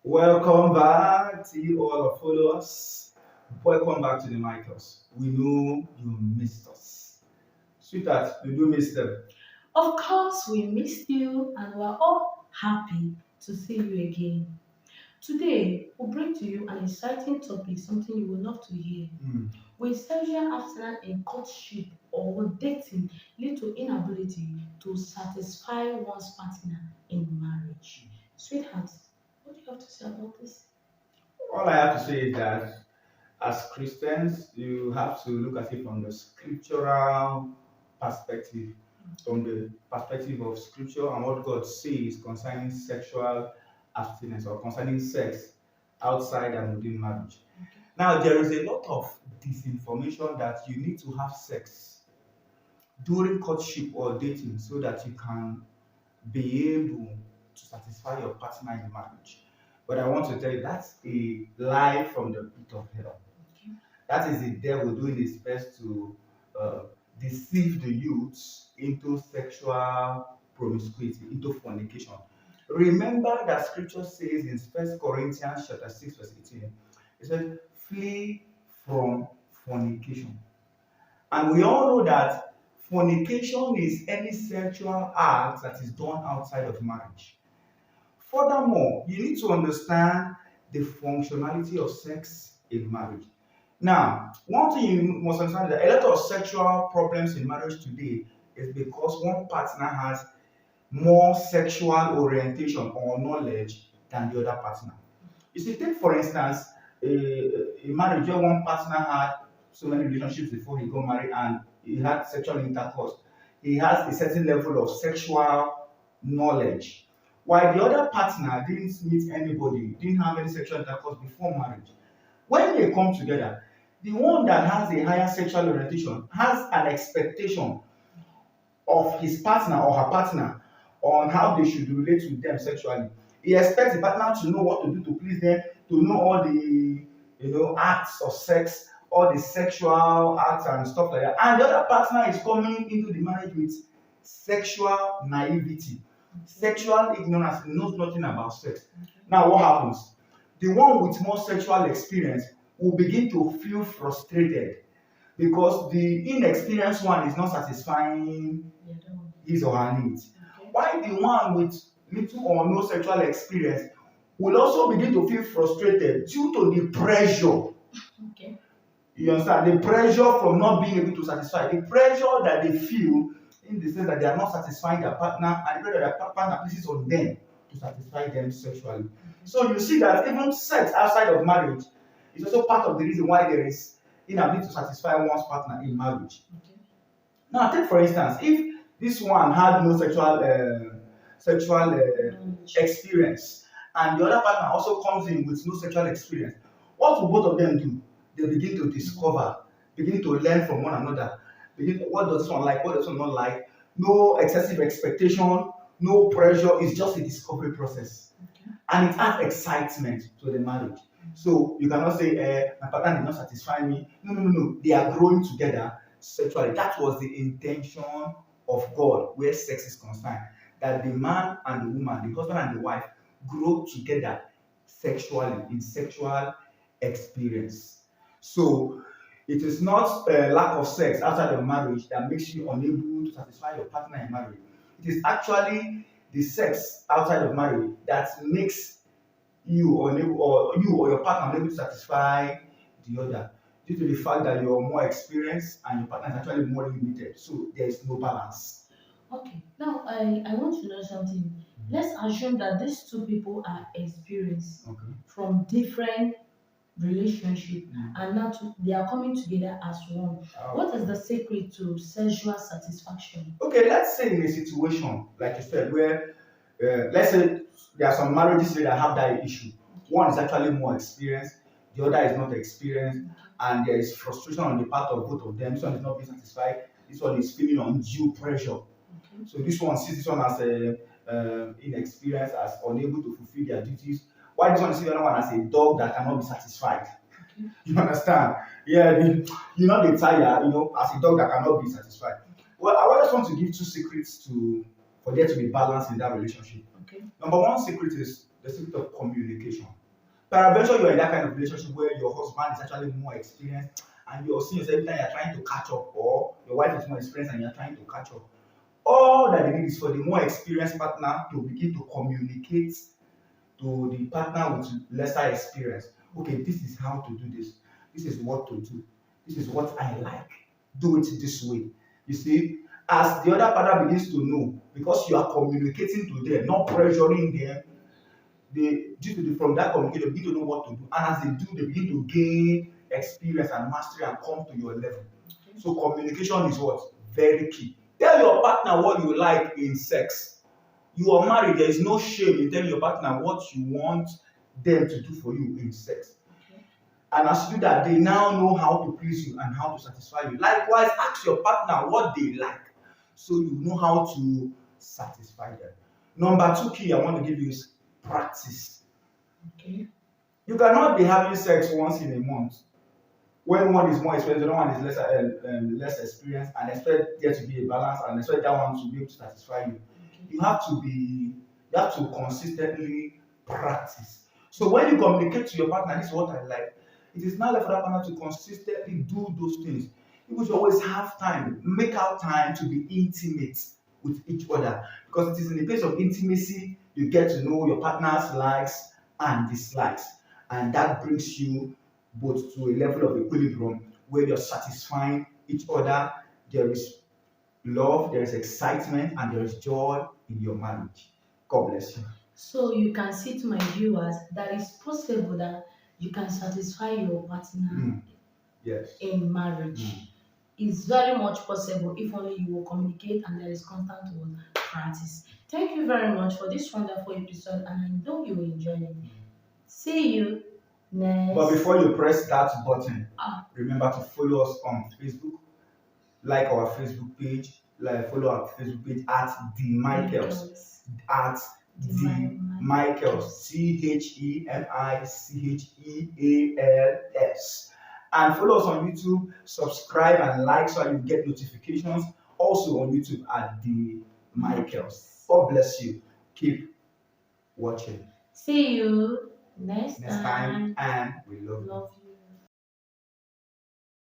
Welcome back to you all our followers. Welcome back to the Michaels. We know you missed us. Sweetheart, you do miss them. Of course, we missed you and we're all happy to see you again. Today, we'll bring to you an exciting topic, something you will love to hear. Mm. Will sexual abstinence in courtship or dating lead to inability to satisfy one's partner in marriage? Sweetheart, what do you have to say about this? All I have to say is that as Christians, you have to look at it from the scriptural perspective, from the perspective of scripture and what God says concerning sexual abstinence or concerning sex outside and within marriage. Now, there is a lot of disinformation that you need to have sex during courtship or dating so that you can be able to satisfy your partner in marriage. But I want to tell you that's a lie from the pit of hell. Okay. That is the devil doing his best to uh, deceive the youths into sexual promiscuity, into fornication. Remember that scripture says in First Corinthians chapter 6, verse 18, it says, flee from fornication. And we all know that fornication is any sexual act that is done outside of marriage. Furthermore, you need to understand the functionality of sex in marriage. Now, one thing you must understand is that a lot of sexual problems in marriage today is because one partner has more sexual orientation or knowledge than the other partner. You see, take for instance a marriage where one partner had so many relationships before he got married and he had sexual intercourse. He has a certain level of sexual knowledge, while the other partner didn't meet anybody, didn't have any sexual intercourse before marriage. When they come together, the one that has a higher sexual orientation has an expectation of his partner or her partner on how they should relate with them sexually. He expects the partner to know what to do to please them, to know all the acts of sex, all the sexual acts and stuff like that. And the other partner is coming into the marriage with sexual naivety, sexual ignorance, knows nothing about sex. Now, what happens? The one with more sexual experience will begin to feel frustrated because the inexperienced one is not satisfying his or her needs. Okay. While the one with little or no sexual experience will also begin to feel frustrated due to the pressure. Okay. You understand? The pressure from not being able to satisfy, the pressure that they feel in the sense that they are not satisfying their partner, and the pressure that their partner places on them to satisfy them sexually. So you see that even sex outside of marriage is also part of the reason why there is inability to satisfy one's partner in marriage. Okay. Now, take for instance, if this one had no sexual experience, and the other partner also comes in with no sexual experience, what will both of them do? They begin to discover, begin to learn from one another. What does this one like? What does this one not like? No excessive expectation, no pressure. It's just a discovery process, Okay. and it adds excitement to the marriage. So you cannot say, my partner did not satisfy me. No, no, no, no. They are growing together sexually. That was the intention of God where sex is concerned. That the man and the woman, the husband and the wife, grow together sexually in sexual experience. So it is not a lack of sex outside of marriage that makes you unable to satisfy your partner in marriage. It is actually the sex outside of marriage that makes you unable, or you or your partner unable to satisfy the other due to the fact that you're more experienced and your partner is actually more limited. So there is no balance. Okay, now I want to know something. Let's assume that these two people are experienced Okay. from different relationship Mm. and now they are coming together as one. What is Okay. the secret to sexual satisfaction? Okay, let's say in a situation like you said, where let's say there are some marriages that have that issue. One is actually more experienced, the other is not experienced, and there is frustration on the part of both of them. This one is not being satisfied. This one is feeling undue pressure. Okay. So this one sees this one as a inexperienced, as unable to fulfill their duties. Why this one sees the other one as a dog that cannot be satisfied? Okay. You understand? Yeah, you know the tire, as a dog that cannot be satisfied. Well, I just want to give two secrets for there to be balance in that relationship. Okay. Number one secret is the secret of communication. Peradventure, you're in that kind of relationship where your husband is actually more experienced and you're seeing yourself every time you're trying to catch up, or your wife is more experienced and you're trying to catch up. All that they need is for the more experienced partner to begin to communicate to the partner with lesser experience. Okay, this is how to do this. This is what to do. This is what I like. Do it this way. You see, as the other partner begins to know, because you are communicating to them, not pressuring them, they due to from that communication, they begin to know what to do. And as they do, they begin to gain experience and mastery and come to your level. Okay. So communication is what? Very key. Tell your partner what you like in sex. You are married, there is no shame in telling your partner what you want them to do for you in sex. Okay. And as you do that, they now know how to please you and how to satisfy you. Likewise, ask your partner what they like so you know how to satisfy them. Number 2 key I want to give you is practice. Okay. You cannot be having sex once in a month when one is more experienced, the other one is less experienced, and expect there to be a balance and expect that one to be able to satisfy you. Okay. You have to consistently practice. So when you communicate to your partner, this is what I like. It is now left for that partner to consistently do those things. You should always have time, make out time to be intimate with each other, because it is in the place of intimacy you get to know your partner's likes and dislikes, and that brings you both to a level of equilibrium where you're satisfying each other. There is love, there is excitement, and there is joy in your marriage. God bless you. So you can see to my viewers that it's possible that you can satisfy your partner Yes. in marriage. It's very much possible if only you will communicate and there is constant practice. Thank you very much for this wonderful episode, and I know you will enjoy it. See you next. But before you press that button, Ah. remember to follow us on Facebook, like our Facebook page, follow our Facebook page at The Michaels, at The Michaels, Chemicheals, and follow us on YouTube, subscribe and like so you get notifications. Also on YouTube at The Michaels. God bless you. Keep watching. See you next Time, and we love you.